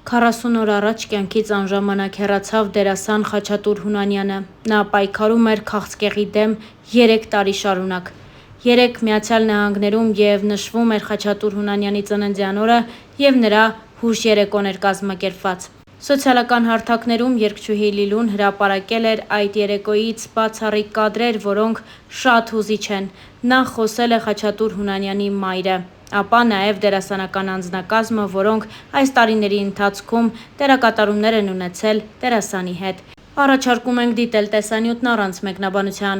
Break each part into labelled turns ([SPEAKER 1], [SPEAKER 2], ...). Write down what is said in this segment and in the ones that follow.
[SPEAKER 1] 40 օր առաջ կյանքից անժամանակ հեռացավ դերասան Խաչատուր Հունանյանը։ Նա պայքարում էր քաղցկեղի դեմ 3 տարի շարունակ։ 3 Միացյալ Նահանգներում եւ նշվում էր Խաչատուր Հունանյանի ծննդյան օրը եւ նրա հուշ երեկոն էր կազմակերպված։ Սոցիալական հարթակներում երգչուհի Լիլուն հրապարակել էր այդ երեկոյից բացառիկ կադրեր, որոնք շատ հուզիչ են։ Նա խոսել է Խաչատուր Հունանյանի մայրը, ապա նաև դերասանական անձնակազմը, որոնք այս տարիների ընթացքում դերակատարումներ են ունեցել դերասանի հետ։ Առաջարկում ենք դիտել տեսանյութն առանց մեկնաբանության։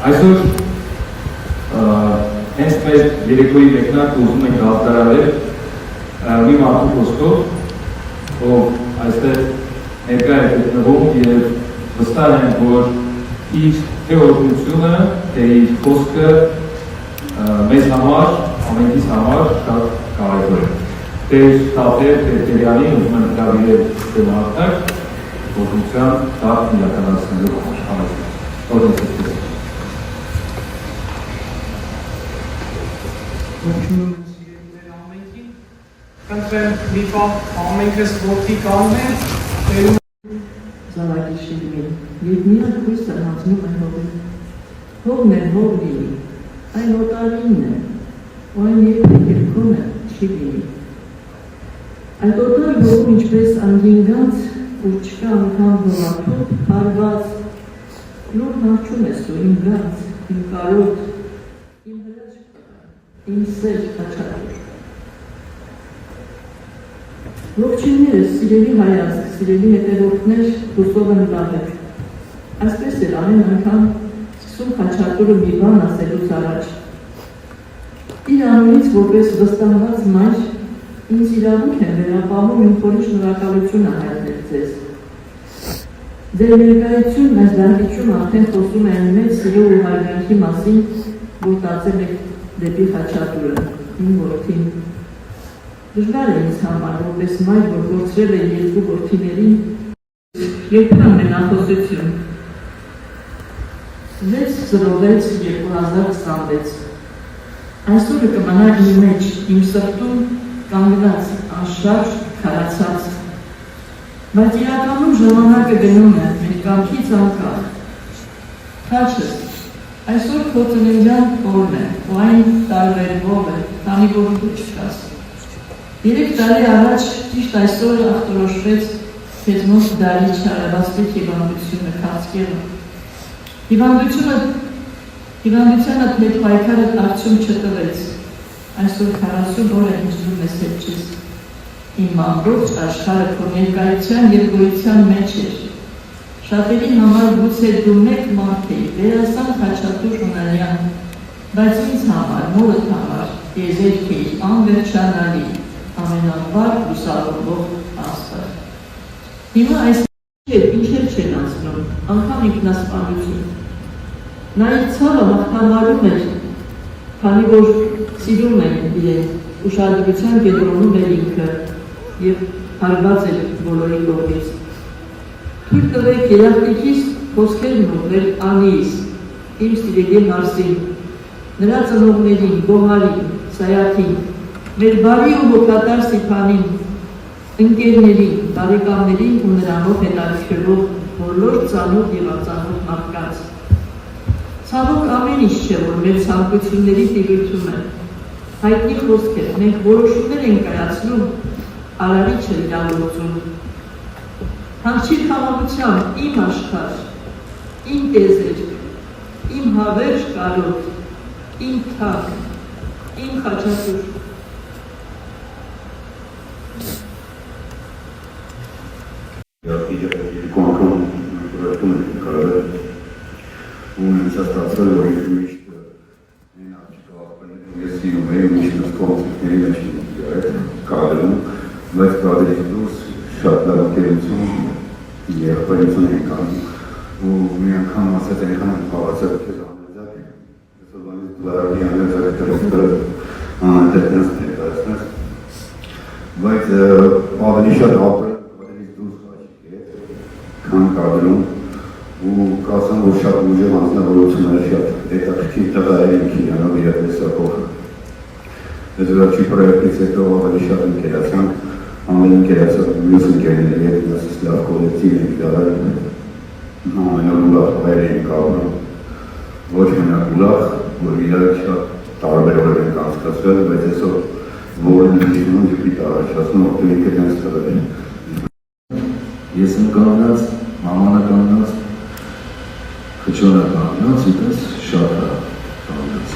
[SPEAKER 2] Այսօր հենց մեր երեկոյի մեկնարկը ուզում ենք հաղթարարել մի մարդու խոսքով, ով այստեղ ներկա է գտնվում եւ վստահ եմ, որ իր թե օրհնությունը, թե իր խոսքը մեզ համար, ամենքիս համար շատ կարևոր է։ Տեր Թաթեր Տերտերյանին ուզում եմ հրավիրել դեպի հարթակ օրհնության դարձ իրականացնելու համար։ Օրհնություն։
[SPEAKER 3] Ողջունում եմ սիրելիներ ամենքին, կընտրեմ մի պահ ամենքս ոտքի կանգնենք, տերում
[SPEAKER 4] Զավակի շիրմին, և միակ հույսը հանձնում է հողին, հողն է հող լինի, այն օտարինն է, ու այն երբեք երկոնը չի լինի։ Այդ օտար հողում ինչպես անգինգանց, ուր չկա անգամ հողաթոփ, հարված, լուր հարչում ես ու իմ գանց, իմ կարոտ, իմ սեր Խաչատուր։ Ողջույններս, սիրելի հայացք, սիրելի հետևորդներ, հուսով եմ լավ եք։ Այսպես էր ամեն անգամ սկսում Խաչատուրը մի բան ասելուց առաջ։ Իր անունից որպես վստահված մայր, ինձ իրավունք եմ վերապահում իմ փորի շնորհակալությունը հայտնել ձեզ։ Ձեր ներկայությունն այս դահլիճում արդեն խոսում է այն մեծ սիրո ու հարգանքի մասին, որ տածել եք դեպի Խաչատուրը, իմ որդին։ Դժվար է ինձ համար, որպես մայր, որ գործրել է 2 որդիներին, երբեմն մենախոսություն։ 6/06/2026 Այսօրը կմնա իմ մեջ, իմ սրտում կանգնած, անշարժ, քարացած։ Բայց իրականում ժամանակը գնում է, մեր կամքից անկախ։ Խաչը, այսօր քո ծննդյան օրն է, ու այն տարվերվող է, քանի որ դու չկաս։ 3 տարի առաջ ճիշտ այսօր ախտորոշվեց քեզ մոտ դալիճ հարավաստիկ հիվանդությունը քաղցկեղը։ Հիվանդությանը հետ պայքարը արդյունք չտվեց։ Այսօր 40 օր է հիշում ես հետ չես։ Իմ ամբողջ աշխարհը քո ներկայության և գոյության մեջ էր։ Շատերի համար գուցե դու մեկ մարդ էի, դերասան Խաչատուր Հունանյան, բայց ինձ համար, մորդ համար, եզերք էի անվերջանալի, ամենավառ լուսավորվող աստղ։ Հիմա այս ինչեր չեն անցնում, անգամ ինքնասպանություն։ Նա իր ցավը հաղթահարում էր, քանի որ սիրում է իրեն, ուշադրության կենտրոնում էր ինքը և հարված էր բոլորի կողմից։ Թույլ տվեք երախտիկիս խոսքերն ուղղել Անիից, իմ սիրելի հարսին, նրա ծնողներին, Գոհարին, Սայաթին, մեր բարի ու հոգատար Սիփանին, ընկերներին, բարեկամներին ու նրանով հետաքրքրվող բոլոր ծանոթ և անծանոթ մարդկանց։ Ցավոք ամեն ինչ չէ, որ մեր ցանկությունների տիրույթում է։ Հայտնի խոսք է, մենք որոշումներ ենք կայացնում, արարիչը իրավորցում։ Հանգչիր խաղաղությամբ իմ աշխարհ, իմ տեզերք, իմ հավերժ կարոտ, իմ թակ, իմ Խաչատուր։
[SPEAKER 5] Un înțeastă o economiști din Africa, este o mea mișcă scoțitele și cadrul, mai cadrul plus șat la atenție, e apariția în cam, o mea cam asta te cam pałaca pe zamăzate. Să vă la realizația de terestră, a internetul. Բայց ավելի շատ ապրել կադրից դուրս խաչիկ է, քան կադրում, ու կասեմ, որ շատ ուժեղ անձնավորությունները շատ հետաքրքիր տղաեր ենք իրանով իրատեսակով։ Ես վերջի պրոյեկտից հետո ավելի շատ ընկերացանք, ամեն ընկերացած մյուս ընկերների հետ ասես լավ կոլեկտիվ ենք դարել, ամենօր ուրախ վայր ենք ապրում, ոչ մենակ ուրախ, որ իրար շատ տարբեր օրեր ենք անցկացրել, բայց այսօր որն ընդդիմում դեպիտ առաջացնում, որ ինքը դենց տվել են։
[SPEAKER 2] Ես եմ կանգնած, մամանը կանգնած, Քչոնը կանգնած, իտես շատ կանգնած։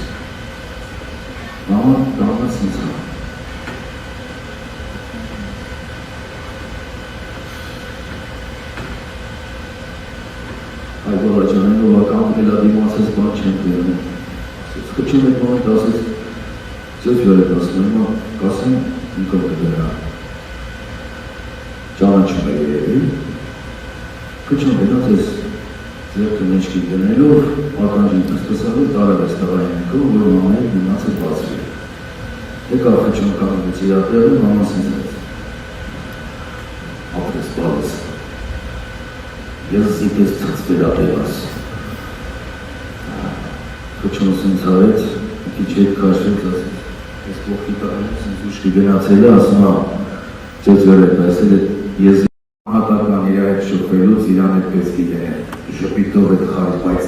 [SPEAKER 2] Մաման կանգնած ինձ հա։ Այդ որաջանելով ական էլադիմացես բան չեն դերնում։ Քչում եք մամիտ ասես, ձեզ վերետ ասում եմ, կասեմ ինքով կդերա։ Ճանաչում է երևի, քչում գնաց ես ձերքը մեջքի դնելով, ականջին պստսալով տարավ ես տղային ընկով, որ մամայի մնացը բացվի։ Եկավ քչում կանգնեց իրատեղը, մամաս ինձ հետ։ Ապրես բալես։ Ես զիպես ծծվեր ատեղաս։ Քչումս ինձ հարեց, մի քիչ հետ քաշվեց, ասեց, ես կողքի տարանից ինձ ուշքի գնացել է, ասում հա, ձեզ վերետ, այսել է, ես հատական իր այդ շոկվելուց իրան հետ պետք է շպիտով հետ խարի, բայց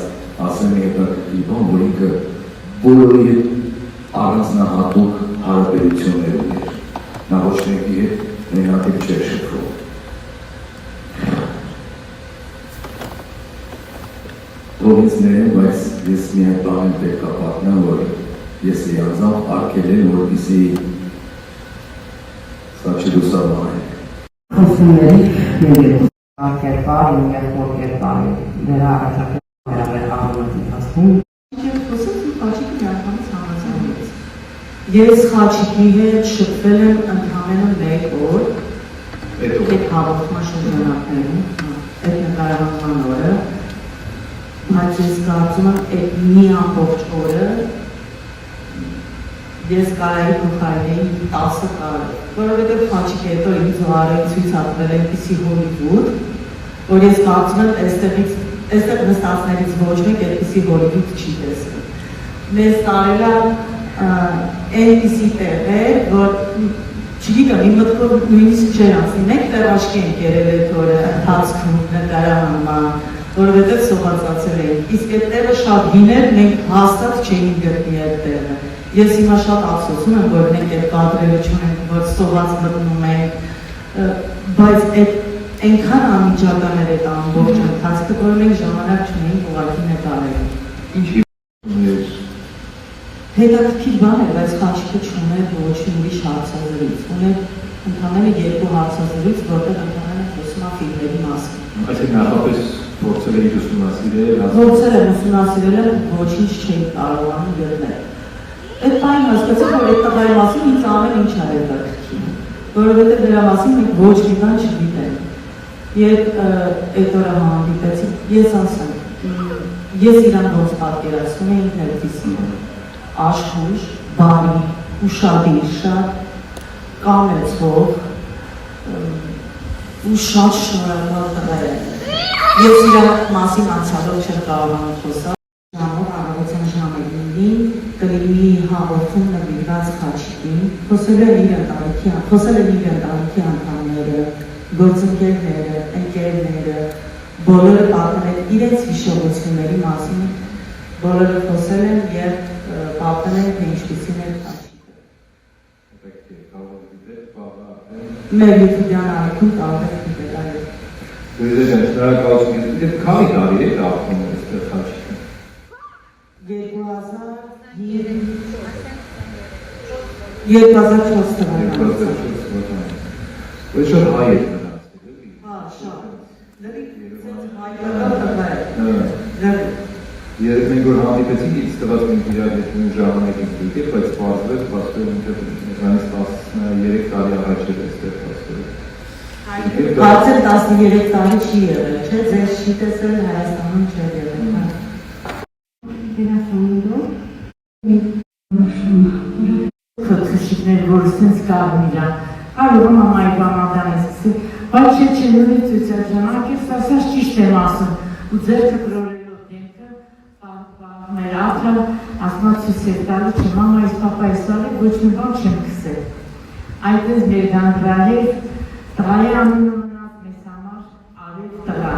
[SPEAKER 2] ասեմ մի հետաքրքիր բան, որ ինքը բոլորի հետ առանձնահատուկ հարաբերություններ ուներ, նա ոչ մեկի հետ մենակ չէր շփվում։ Ողից ներեմ, բայց ես միայն բան պետք է պատմեմ, որ ես իրանձամբ արկել եմ, որպեսզի սա չլուսաբանեմ։
[SPEAKER 6] Խոսումների երկու կերպար ու երկու կերպար դրա առաջարկել վերաբեր առողջացում։
[SPEAKER 4] Ես խոսում եմ խաչիկի միանգամից համաձայնվեց։ Ես խաչիկի հետ շփվել եմ ընդամենը մեկ օր, այդ հաղորդման շրջանակներում, այդ նկարահանման օրը, բայց ես կարծում եմ այդ մի ամբողջ օրը ես կարայի փոխարինեի 10 տարի, որովհետև խաչիկի հետո ինձ ու Արոյին ցույց հատվել այնպիսի Հոլիվուդ, որ ես կարծում եմ այստեղ նստածներից ոչ մեկ այդպիսի Հոլիվուդ չի տեսել։ Մեզ տարել է այնպիսի տեղեր, որ չգիտեմ, իմ մտքով նույնիսկ չեր անցնի, մենք տեղաշկի ենք երել այդ օրը ընթացքում նկարահանման, որովհետև սովածացել էինք, իսկ այդ տեղը շատ հին էր, մենք հաստատ չէինք գտնի այդ տեղը։ Ես հիմա շատ ափսոսում եմ, որ մենք այդ կադրերը չունենք, որ սոված մտնում ենք, բայց այնքան անմիջական էր այդ ամբողջ ընթացքը, որ մենք ժամանակ չունեինք ուղղակի նկարել։
[SPEAKER 2] Ինչի
[SPEAKER 4] Հետաքրքիր բան էր, բայց խաչիկը չուներ ոչ ուրիշ հարցազրույց, ուներ ընդամենը 2 հարցազրույց, որտեղ ընդամենը խոսում է ֆիլմերի մասին։
[SPEAKER 2] Այսինքն նախապես փորձել եք ուսումնասիրել,
[SPEAKER 4] Փորձել եմ ուսումնասիրել, ոչինչ չէի կարողանում գտնել։ Այդ բանը հասկացա, որ այդ տղայի մասին ինձ ամեն ինչ է հետաքրքիր, որովհետև դրա մասին մենք ոչ մի բան չգիտենք։ Երբ այդ օրը հանդիպեցի, ես ասեմ, ես իրան ոնց պատկերացնում էի ինքներիցս աշխույժ, բարի, ուշադիր, շատ կամեցող ու շատ շնորհակալ տղա է։ Ես իր մասին անցյալով չեմ կարողանում խոսալ, ժամով առավոտյան ժամը 9-ին կլինի հաղորդում նվիրված խաչիկին, խոսել են իր ընտանիքի անդամները, գործընկերները, ընկերները, բոլորը պատմել են իրենց հիշողությունների մասին, բոլորը խոսել են և պատմել են, թե ինչպիսին էր խաչիկը։ Մեր յութուբյան արիքում տարբեր դիտել։
[SPEAKER 2] Դույզեջան, շնորհակալություն, դեպ քանի տարի է ապրում այստեղ խաչիկը։
[SPEAKER 4] 2004 թվականից։
[SPEAKER 2] Ոչ շատ հայ եք մնացել, էլի։
[SPEAKER 4] Հա, շատ։ Լրիվ հայկական տղա է։
[SPEAKER 2] Երբ մենք որ հանդիպեցինք, ինձ տված մենք իրար հետ նույն ժամանակ ենք դիտել, բայց պարզվեց ինքը մեզանից 13 տարի առաջ էր այստեղ պարզվել։
[SPEAKER 4] Կարծեմ 13 տարի չի եղել, չէ, ձեզ չի տեսել, Հայաստանում չէր եղել։
[SPEAKER 6] Քրտսիկներ, որ սենց կարում իրան
[SPEAKER 7] Կարող մամայի բանադանեսի, բայց չեչենունի ծույցար ժամանակից ասաց ճիշտ եմ ասում, ու ձերքը գրորելով դեմքը, մեր աթրը, ասմացուս էր տալի, չէ մամայիս, պապայիս տալի, ոչ մի բան չեմ կսել։ Այդպես մեր գանդրալի, տղայի ամինը մնաց մեզ համար արև տղա։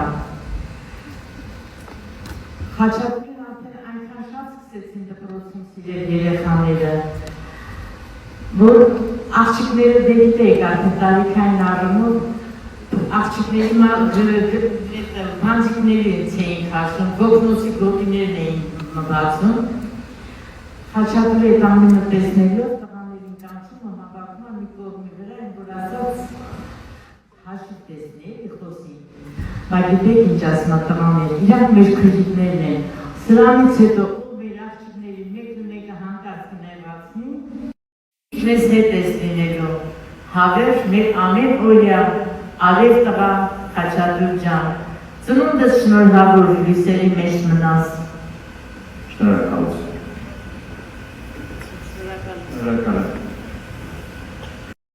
[SPEAKER 7] Խաչատուրին արդեն այնքան շատ սկսեցին դպրոցում սիրել երեխաները, որ աղջիկները դեպիտեիք արդեն տարիքային առումով, աղջիկների մանձիկների էին խաշում, գոգնոցի գոտիներն էին մղացում, խաչատուրի այդ ամինը տեսնելով, տղաներին կանչում, համաբակում մի կողմի վրա, են որ ասաց հաշիվ տեսնեի, խոսի, բայց դեպեք ինչ ասմա տղաները, իրանք մեր քրիքներն են, սրանից հետո ով մեր աղջիկների մեկը հանկարծ կներվացնի, մեզ հետ ես լինելով, հավերժ մեր ամեն օրյա Արև տղա Խաչատուր ջան, ծնունդս շնորհավոր լույսերի մեջ մնաս։
[SPEAKER 2] Շնորհակալություն։